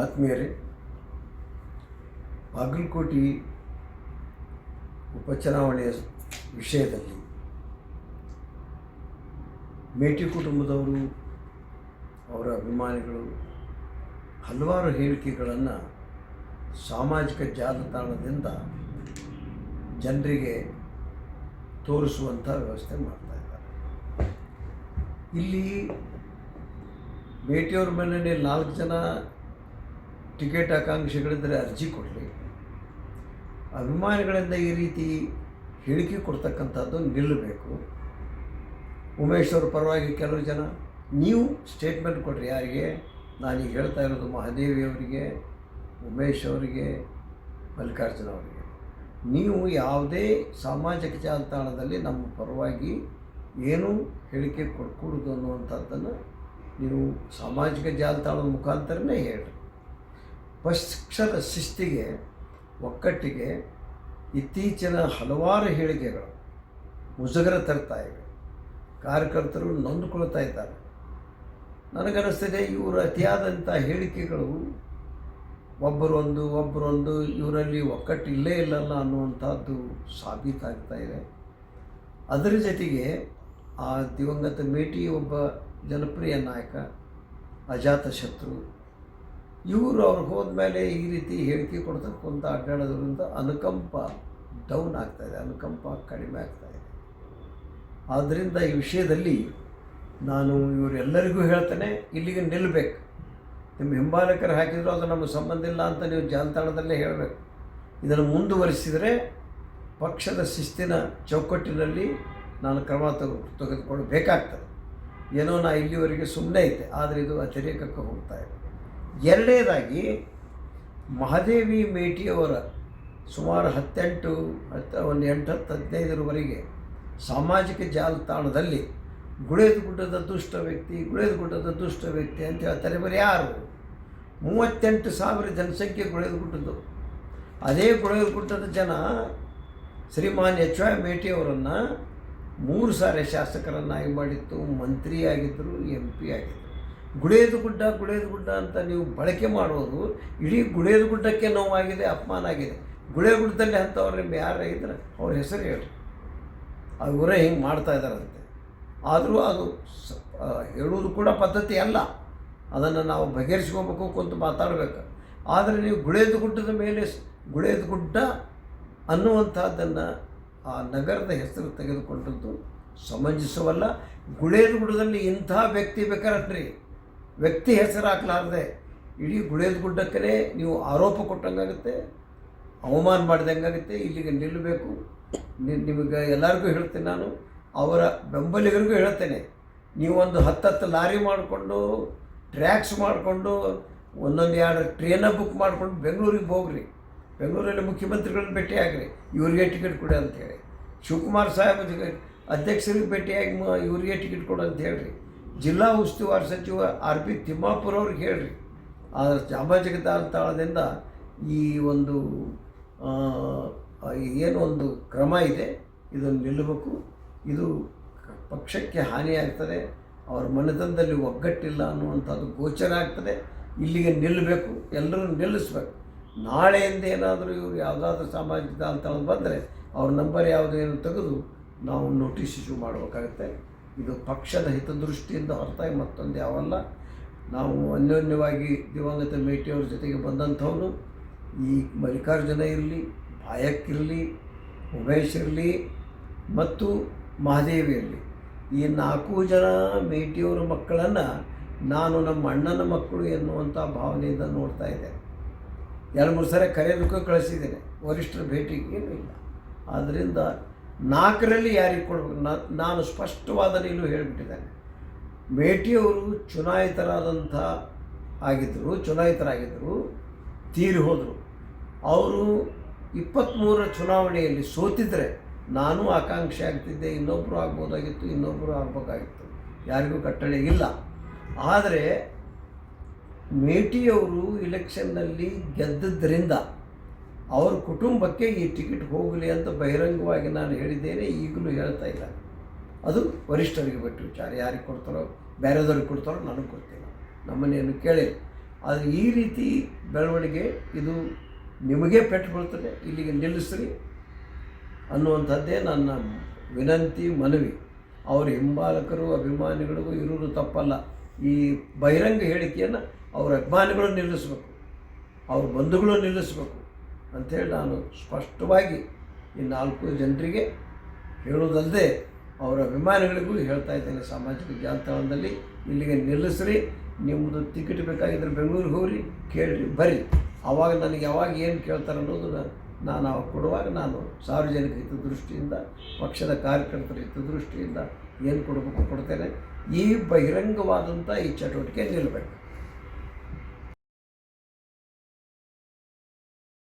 ಆತ್ಮೀಯರೇ, ಬಾಗಲಕೋಟೆ ಉಪಚುನಾವಣೆಯ ವಿಷಯದಲ್ಲಿ ಮೇಟಿ ಕುಟುಂಬದವರು, ಅವರ ಅಭಿಮಾನಿಗಳು ಹಲವಾರು ಹೇಳಿಕೆಗಳನ್ನು ಸಾಮಾಜಿಕ ಜಾಲತಾಣದಿಂದ ಜನರಿಗೆ ತೋರಿಸುವಂಥ ವ್ಯವಸ್ಥೆ ಮಾಡ್ತಾ ಇದ್ದಾರೆ. ಇಲ್ಲಿ ಮೇಟಿಯವ್ರ ಮನೆಯಲ್ಲಿ 4 ಜನ ಟಿಕೆಟ್ ಆಕಾಂಕ್ಷಿಗಳಿದ್ದರೆ ಅರ್ಜಿ ಕೊಡಲಿ, ಅಭಿಮಾನಿಗಳಿಂದ ಈ ರೀತಿ ಹೇಳಿಕೆ ಕೊಡ್ತಕ್ಕಂಥದ್ದು ನಿಲ್ಲಬೇಕು. ಉಮೇಶ್ ಅವ್ರ ಪರವಾಗಿ ಕೆಲವು ಜನ ನೀವು ಸ್ಟೇಟ್ಮೆಂಟ್ ಕೊಡ್ರಿ. ಯಾರಿಗೆ ನಾನೀಗ ಹೇಳ್ತಾ ಇರೋದು? ಮಹಾದೇವಿ ಅವರಿಗೆ, ಉಮೇಶ್ ಅವರಿಗೆ, ಮಲ್ಲಿಕಾರ್ಜುನ ಅವರಿಗೆ. ನೀವು ಯಾವುದೇ ಸಾಮಾಜಿಕ ಜಾಲತಾಣದಲ್ಲಿ ನಮ್ಮ ಪರವಾಗಿ ಏನೂ ಹೇಳಿಕೆ ಕೊಡಕೂಡದು ಅನ್ನುವಂಥದ್ದನ್ನು ನೀವು ಸಾಮಾಜಿಕ ಜಾಲತಾಣದ ಮುಖಾಂತರನೇ ಹೇಳಿ. ಪಕ್ಷದ ಶಿಸ್ತಿಗೆ, ಒಕ್ಕಟ್ಟಿಗೆ ಇತ್ತೀಚಿನ ಹಲವಾರು ಹೇಳಿಕೆಗಳು ಮುಜುಗರ ತರ್ತಾ ಇವೆ. ಕಾರ್ಯಕರ್ತರು ನೊಂದುಕೊಳ್ತಾ ಇದ್ದಾರೆ. ನನಗನ್ನಿಸ್ತದೆ ಇವರು ಅತಿಯಾದಂಥ ಹೇಳಿಕೆಗಳು ಒಬ್ಬರೊಂದು ಇವರಲ್ಲಿ ಒಕ್ಕಟ್ಟು ಇಲ್ಲೇ ಇಲ್ಲಲ್ಲ ಅನ್ನುವಂಥದ್ದು ಸಾಬೀತಾಗ್ತಾ ಇದೆ. ಅದರ ಜೊತೆಗೆ ಆ ದಿವಂಗತ ಮೇಟಿ ಒಬ್ಬ ಜನಪ್ರಿಯ ನಾಯಕ, ಅಜಾತಶತ್ರು. ಇವರು ಅವ್ರಿಗೆ ಹೋದ್ಮೇಲೆ ಈ ರೀತಿ ಹೇಳಿಕೆ ಕೊಡ್ತಕ್ಕಂಥ ಅಡ್ಡಾಡೋದ್ರಿಂದ ಅನುಕಂಪ ಡೌನ್ ಆಗ್ತಾಯಿದೆ, ಅನುಕಂಪ ಕಡಿಮೆ ಆಗ್ತಾಯಿದೆ. ಆದ್ದರಿಂದ ಈ ವಿಷಯದಲ್ಲಿ ನಾನು ಇವರೆಲ್ಲರಿಗೂ ಹೇಳ್ತೇನೆ, ಇಲ್ಲಿಗೆ ನಿಲ್ಲಬೇಕು. ನಿಮ್ಮ ಹಿಂಬಾಲಕರು ಹಾಕಿದರೂ ಅದು ನಮಗೆ ಸಂಬಂಧ ಇಲ್ಲ ಅಂತ ನೀವು ಜಾಲತಾಣದಲ್ಲೇ ಹೇಳಬೇಕು. ಇದನ್ನು ಮುಂದುವರಿಸಿದರೆ ಪಕ್ಷದ ಶಿಸ್ತಿನ ಚೌಕಟ್ಟಿನಲ್ಲಿ ನಾನು ಕ್ರಮ ತೆಗೆದುಕೊಳ್ಳಬೇಕಾಗ್ತದೆ. ಏನೋ ನಾ ಇಲ್ಲಿವರೆಗೆ ಸುಮ್ಮನೆ ಐತೆ, ಆದರೆ ಇದು ಅತಿರೇಕಕ್ಕೆ ಹೋಗ್ತಾ ಇದೆ. ಎರಡನೇದಾಗಿ, ಮಹಾದೇವಿ ಮೇಟಿಯವರ ಸುಮಾರು 8-15 ಸಾಮಾಜಿಕ ಜಾಲತಾಣದಲ್ಲಿ ಗುಳೇದಗುಡ್ಡದ ದುಷ್ಟ ವ್ಯಕ್ತಿ ಅಂತ ಹೇಳ್ತಾರೆ. ಬರೀ ಯಾರು? 38,000 ಜನಸಂಖ್ಯೆ ಗುಳೇದಗುಡ್ಡದ್ದು. ಅದೇ ಗುಳೇದಗುಡ್ಡದ ಜನ ಶ್ರೀಮಾನ್ ಎಚ್.ವೈ. ಮೇಟಿಯವರನ್ನು 3 ಸಾರಿ ಶಾಸಕರನ್ನಾಗಿ ಮಾಡಿತ್ತು, ಮಂತ್ರಿಯಾಗಿದ್ದರು, MP ಆಗಿದ್ದರು. ಗುಳೇದಗುಡ್ಡ ಅಂತ ನೀವು ಬಳಕೆ ಮಾಡೋದು ಇಡೀ ಗುಳೇದಗುಡ್ಡಕ್ಕೆ ನೋವಾಗಿದೆ, ಅಪಮಾನ ಆಗಿದೆ. ಗುಳೇದಗುಡ್ಡದಲ್ಲಿ ಅಂಥವ್ರು ನಿಮ್ಮ ಯಾರು ಇದ್ರೆ ಅವ್ರ ಹೆಸರು ಹೇಳಿ. ಅವರೇ ಹಿಂಗೆ ಮಾಡ್ತಾ ಇದ್ದಾರಂತೆ. ಆದರೂ ಅದು ಹೇಳುವುದು ಕೂಡ ಪದ್ಧತಿ ಅಲ್ಲ. ಅದನ್ನು ನಾವು ಬಗೆಹರಿಸ್ಕೋಬೇಕು, ಕುಂತು ಮಾತಾಡಬೇಕು. ಆದರೆ ನೀವು ಗುಳೇದಗುಡ್ಡದ ಮೇಲೆ ಗುಳೇದಗುಡ್ಡ ಅನ್ನುವಂಥದ್ದನ್ನು ಆ ನಗರದ ಹೆಸರು ತೆಗೆದುಕೊಂಡದ್ದು ಸಮಂಜಸವಲ್ಲ. ಗುಳೇದಗುಡ್ಡದಲ್ಲಿ ಇಂಥ ವ್ಯಕ್ತಿ ಬೇಕಾರಟ್ರಿ, ವ್ಯಕ್ತಿ ಹೆಸರು ಹಾಕಲಾರ್ದೆ ಇಡೀ ಗುಳೇದಗುಡ್ಡಕ್ಕೇ ನೀವು ಆರೋಪ ಕೊಟ್ಟಂಗಾಗುತ್ತೆ, ಅವಮಾನ ಮಾಡಿದಂಗಾಗುತ್ತೆ. ಇಲ್ಲಿಗೆ ನಿಲ್ಲಬೇಕು. ನಿಮಗೆ ಎಲ್ಲರಿಗೂ ಹೇಳ್ತೇನೆ, ನಾನು ಅವರ ಬೆಂಬಲಿಗರಿಗೂ ಹೇಳ್ತೇನೆ, ನೀವು ಒಂದು 10 ಲಾರಿ ಮಾಡಿಕೊಂಡು, ಟ್ರ್ಯಾಕ್ಸ್ ಮಾಡಿಕೊಂಡು, 1-2 ಟ್ರೇನ ಬುಕ್ ಮಾಡಿಕೊಂಡು ಬೆಂಗಳೂರಿಗೆ ಹೋಗ್ರಿ. ಬೆಂಗಳೂರಲ್ಲಿ ಮುಖ್ಯಮಂತ್ರಿಗಳನ್ನ ಭೇಟಿಯಾಗ್ರಿ, ಇವರಿಗೆ ಟಿಕೆಟ್ ಕೊಡಿ ಅಂಥೇಳಿ. ಶಿವಕುಮಾರ್ ಸಾಹೇಬ್ ಅಧ್ಯಕ್ಷರಿಗೆ ಭೇಟಿಯಾಗಿ ಇವರಿಗೆ ಟಿಕೆಟ್ ಕೊಡು ಅಂತ ಹೇಳ್ರಿ. ಜಿಲ್ಲಾ ಉಸ್ತುವಾರಿ ಸಚಿವ R.P. ತಿಮ್ಮಾಪುರ ಅವ್ರಿಗೆ ಹೇಳ್ರಿ. ಆ ಸಾಮಾಜಿಕ ಜಾಲತಾಣದಿಂದ ಈ ಒಂದು ಏನು ಒಂದು ಕ್ರಮ ಇದೆ, ಇದನ್ನು ನಿಲ್ಲಬೇಕು. ಇದು ಪಕ್ಷಕ್ಕೆ ಹಾನಿಯಾಗ್ತದೆ, ಅವರ ಮನೆತನದಲ್ಲಿ ಒಗ್ಗಟ್ಟಿಲ್ಲ ಅನ್ನುವಂಥದ್ದು ಗೋಚರ ಆಗ್ತದೆ. ಇಲ್ಲಿಗೆ ನಿಲ್ಲಬೇಕು, ಎಲ್ಲರೂ ನಿಲ್ಲಿಸ್ಬೇಕು. ನಾಳೆಯಿಂದ ಏನಾದರೂ ಇವರು ಯಾವುದಾದ್ರೂ ಸಾಮಾಜಿಕ ಜಾಲತಾಣ ಬಂದರೆ ಅವ್ರ ನಂಬರ್ ಯಾವುದೇನು ತೆಗೆದು ನಾವು ನೋಟಿಸ್ ಇಶ್ಯೂ ಮಾಡಬೇಕಾಗುತ್ತೆ. ಇದು ಪಕ್ಷದ ಹಿತದೃಷ್ಟಿಯಿಂದ ಹೊರತಾಗಿ ಮತ್ತೊಂದು ಯಾವಲ್ಲ. ನಾವು ಅನ್ಯೋನ್ಯವಾಗಿ ದಿವಂಗತ ಮೇಟಿಯವ್ರ ಜೊತೆಗೆ ಬಂದಂಥವನು, ಈ ಮಲ್ಲಿಕಾರ್ಜುನ ಇರಲಿ, ಭಾಯಕ್ಕಿರಲಿ, ಉಮೇಶ್ ಇರಲಿ ಮತ್ತು ಮಹಾದೇವಿ ಇರಲಿ, ಈ 4 ಜನ ಮೇಟಿಯವರ ಮಕ್ಕಳನ್ನು ನಾನು ನಮ್ಮ ಅಣ್ಣನ ಮಕ್ಕಳು ಎನ್ನುವಂಥ ಭಾವನೆಯಿಂದ ನೋಡ್ತಾ ಇದ್ದೆ. 2-3 ಸರಿ ಕರೆಯೋದಕ್ಕೂ ಕಳಿಸಿದ್ದೇನೆ, ವರಿಷ್ಠರ ಭೇಟಿಗೆ ಏನೂ ಇಲ್ಲ. ಆದ್ದರಿಂದ 4ರಲ್ಲಿ ಯಾರಿಗೆ ಕೊಡಬೇಕು? ನಾನು ಸ್ಪಷ್ಟವಾದ ನಿಲುವು ಹೇಳಿಬಿಟ್ಟಿದ್ದೇನೆ. ಮೇಟಿಯವರು ಚುನಾಯಿತರಾಗಿದ್ದರು, ತೀರಿ ಹೋದರು. ಅವರು 23ರ ಚುನಾವಣೆಯಲ್ಲಿ ಸೋತಿದ್ದರೆ ನಾನು ಆಕಾಂಕ್ಷಿ ಆಗ್ತಿದ್ದೆ, ಇನ್ನೊಬ್ಬರು ಆಗ್ಬೋದಾಗಿತ್ತು, ಇನ್ನೊಬ್ಬರು ಆಗಬೇಕಾಗಿತ್ತು, ಯಾರಿಗೂ ಕಟ್ಟಳೆ ಇಲ್ಲ. ಆದರೆ ಮೇಟಿಯವರು ಇಲೆಕ್ಷನ್ನಲ್ಲಿ ಗೆದ್ದದ್ದರಿಂದ ಅವ್ರ ಕುಟುಂಬಕ್ಕೆ ಈ ಟಿಕೆಟ್ ಹೋಗಲಿ ಅಂತ ಬಹಿರಂಗವಾಗಿ ನಾನು ಹೇಳಿದ್ದೇನೆ, ಈಗಲೂ ಹೇಳ್ತಾ ಇಲ್ಲ. ಅದು ವರಿಷ್ಠರಿಗೆ ಬಿಟ್ಟು ವಿಚಾರ. ಯಾರಿಗೆ ಕೊಡ್ತಾರೋ, ಬೇರೆದವ್ರಿಗೆ ಕೊಡ್ತಾರೋ ನನಗೆ ಗೊತ್ತಿಲ್ಲ, ನಮ್ಮನ್ನೇನು ಕೇಳಿ. ಆದರೆ ಈ ರೀತಿ ಬೆಳವಣಿಗೆ ಇದು ನಿಮಗೇ ಪೆಟ್ಟು ಬೀಳ್ತದೆ, ಇಲ್ಲಿಗೆ ನಿಲ್ಲಿಸ್ರಿ ಅನ್ನುವಂಥದ್ದೇ ನನ್ನ ವಿನಂತಿ, ಮನವಿ. ಅವರ ಹಿಂಬಾಲಕರು ಅಭಿಮಾನಿಗಳಿಗೂ ಇರುವುದು ತಪ್ಪಲ್ಲ. ಈ ಬಹಿರಂಗ ಹೇಳಿಕೆಯನ್ನು ಅವರ ಅಭಿಮಾನಿಗಳು ನಿಲ್ಲಿಸಬೇಕು, ಅವ್ರ ಬಂಧುಗಳು ನಿಲ್ಲಿಸಬೇಕು ಅಂಥೇಳಿ ನಾನು ಸ್ಪಷ್ಟವಾಗಿ ಈ 4 ಜನರಿಗೆ ಹೇಳೋದಲ್ಲದೆ ಅವರ ಅಭಿಮಾನಿಗಳಿಗೂ ಹೇಳ್ತಾ ಇದ್ದೇನೆ. ಸಾಮಾಜಿಕ ಜಾಲತಾಣದಲ್ಲಿ ಇಲ್ಲಿಗೆ ನಿಲ್ಲಿಸ್ರಿ, ನಿಮ್ಮದು ಟಿಕೆಟ್ ಬೇಕಾಗಿದ್ದರೆ ಬೆಂಗಳೂರಿಗೆ ಹೋಗ್ರಿ, ಕೇಳಿರಿ, ಬರ್ರಿ. ಆವಾಗ ನನಗೆ ಯಾವಾಗ ಏನು ಕೇಳ್ತಾರೆ ಅನ್ನೋದನ್ನು ನಾನು ಅವಾಗ ಕೊಡುವಾಗ ನಾನು ಸಾರ್ವಜನಿಕ ಹಿತದೃಷ್ಟಿಯಿಂದ, ಪಕ್ಷದ ಕಾರ್ಯಕರ್ತರ ಹಿತದೃಷ್ಟಿಯಿಂದ ಏನು ಕೊಡಬೇಕು ಕೊಡ್ತೇನೆ. ಈ ಬಹಿರಂಗವಾದಂಥ ಈ ಚಟುವಟಿಕೆ ನಿಲ್ಲಬೇಕು.